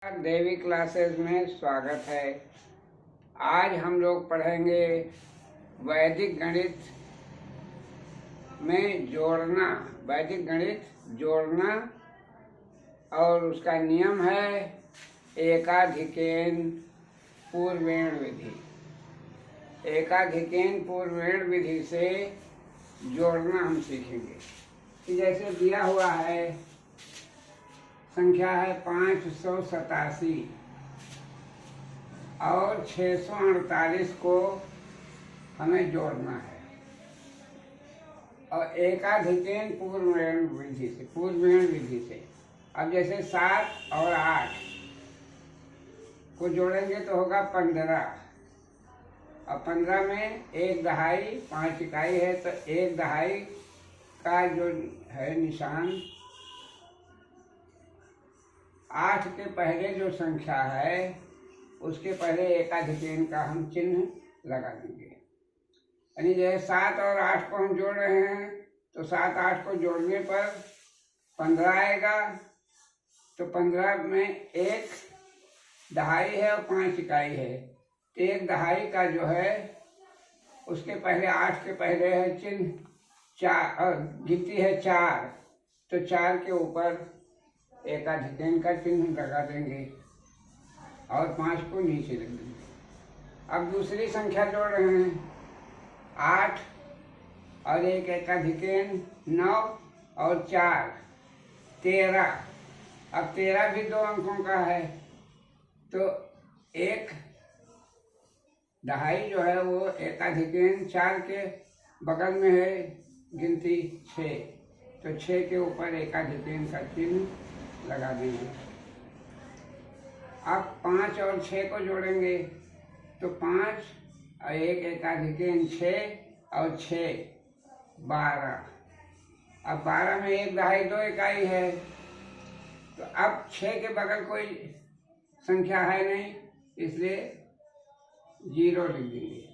देवी classes में स्वागत है। आज हम लोग पढ़ेंगे वैदिक गणित में जोड़ना। वैदिक गणित जोड़ना और उसका नियम है एकाधिकेन पूर्वेण विधि। एकाधिकेन पूर्वेण विधि से जोड़ना हम सीखेंगे कि जैसे दिया हुआ है, संख्या है 587 और 648 को हमें जोड़ना है और एकाधिकेन पूर्वेण विधि से। अब जैसे 7 और 8 को जोड़ेंगे तो होगा 15 और 15 में 1 दहाई 5 इकाई है, तो 1 दहाई का जो है निशान 8 के पहले जो संख्या है उसके पहले एकाधिकेन का हम चिन्ह लगा देंगे। यानी जैसे 7 और 8 को हम जोड़ रहे हैं तो 7 8 को जोड़ने पर 15 आएगा, तो 15 में 1 दहाई है और 5 इकाई है, तो 1 दहाई का जो है उसके पहले 8 के पहले है चिन्ह 4 और गिनती है 4, तो 4 के ऊपर एकाधिकेन का चिन्ह लगा देंगे और 5 को नीचे रख देंगे। अब दूसरी संख्या जोड़ रहे हैं, 8 और 1 एकाधिकेन 9 और 4 13। अब 13 भी 2 अंकों का है, तो 1 दहाई जो है वो एकाधिकेन 4 के बगल में है गिनती 6, तो 6 के ऊपर एकाधिकेन का चिन्ह लगा देंगे। अब 5 और 6 को जोड़ेंगे तो 5 और 1 एकाधिकेन 6 और 6 12। अब 12 में 1 दहाई 2 इकाई है, तो अब 6 के बगल कोई संख्या है नहीं, इसलिए 0 लिख देंगे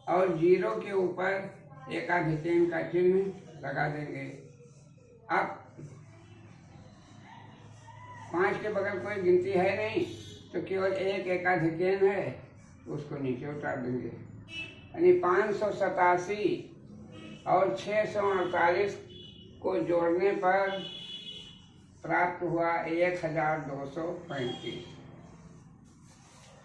और 0 के ऊपर एकाधिकेन का चिन्ह लगा देंगे। अब 5 के बगल कोई गिनती है नहीं, तो केवल 1 एकाधिकेन है, उसको नीचे उतार देंगे। यानी 587 और 648 को जोड़ने पर प्राप्त हुआ 1235।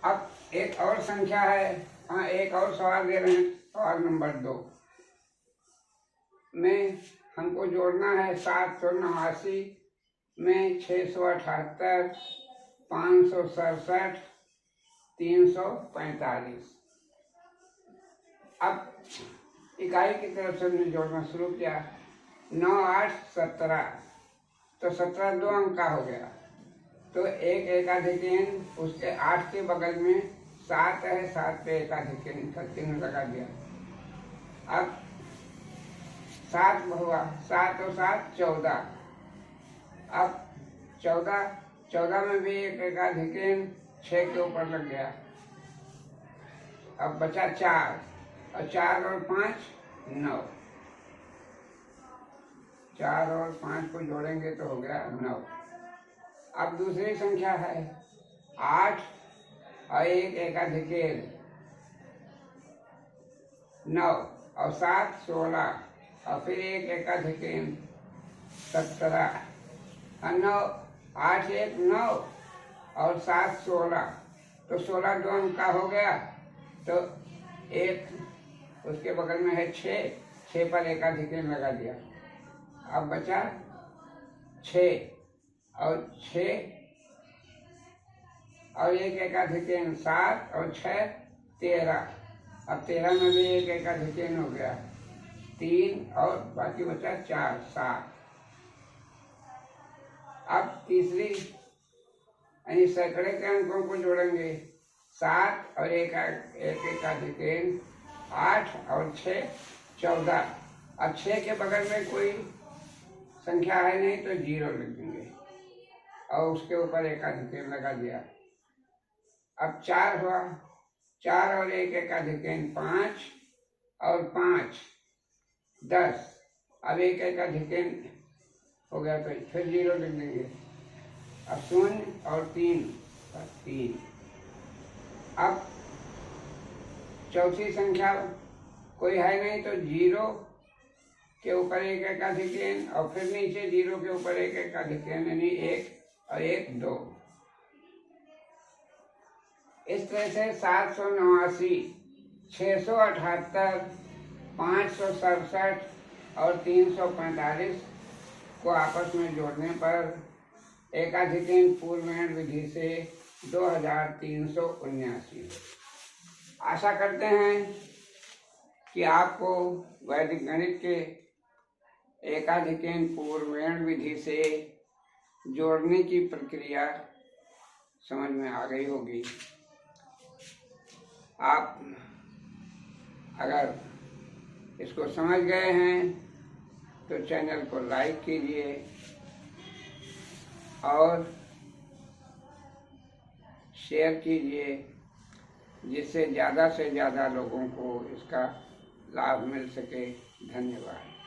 अब एक और संख्या है, एक और सवाल दे रहे हैं, सवाल नंबर 2 में हमको जोड़ना है 789 में 678, 567, 345। अब इकाई की तरफ से हमने जोड़ना शुरू किया, 9 8 17, तो 17 2 अंक का हो गया, तो 1 एकाधिकेन उसके 8 के बगल में 7 है, 7 पे एकाधिकेन का चिन्ह लगा दिया। अब 7 हुआ, 7 और 7 14। अब 14 में भी 1 एकाधिकेन 6 के ऊपर लग गया। अब बचा 4 और 4 और 5 9, 4 और 5 को जोड़ेंगे तो हो गया 9। अब दूसरी संख्या है 8 और 1 एकाधिकेन 9 और 7 16 और फिर 1 एकाधिकेन 17 और 9 8 1 9 और 7 16, तो 16 2 अंक का हो गया, तो 1 उसके बगल में है 6 पर एकाधिकेन लगा दिया। अब बचा 6 और 6 और 1 एकाधिकेन 7 और 6 13। अब 13 में भी 1 एकाधिकेन हो गया 3 और बाकी बचा 4 7। अब तीसरी यानी सैकड़े के अंकों को जोड़ेंगे, 7 और 1 एकाधिकेन 8 और 6 14। अब 6 के बगल में कोई संख्या है नहीं, तो 0 लिख देंगे और उसके ऊपर एकाधिकेन लगा दिया। अब 4 हुआ, 4 और 1 एकाधिकेन 5 और 5 10। अब 1 एकाधिकेन हो गया, तो फिर 0 लिख देंगे। अब 0 और 3 3। अब चौथी संख्या कोई है नहीं तो 0 के ऊपर एक एकाधिक n और फिर नीचे 0 के ऊपर एक एकाधिक n, यानी 1 और 1 2। इस तरह से 789, 678, 567 और 345 को आपस में जोड़ने पर एकाधिक पूर्वमेण विधि से 2379। आशा करते हैं कि आपको वैदिक गणित के एकाधिक पूर्वमेण विधि से जोड़ने की प्रक्रिया समझ में आ गई होगी। आप अगर इसको समझ गए हैं तो चैनल को लाइक कीजिए और शेयर कीजिए, जिससे ज़्यादा से ज़्यादा लोगों को इसका लाभ मिल सके। धन्यवाद।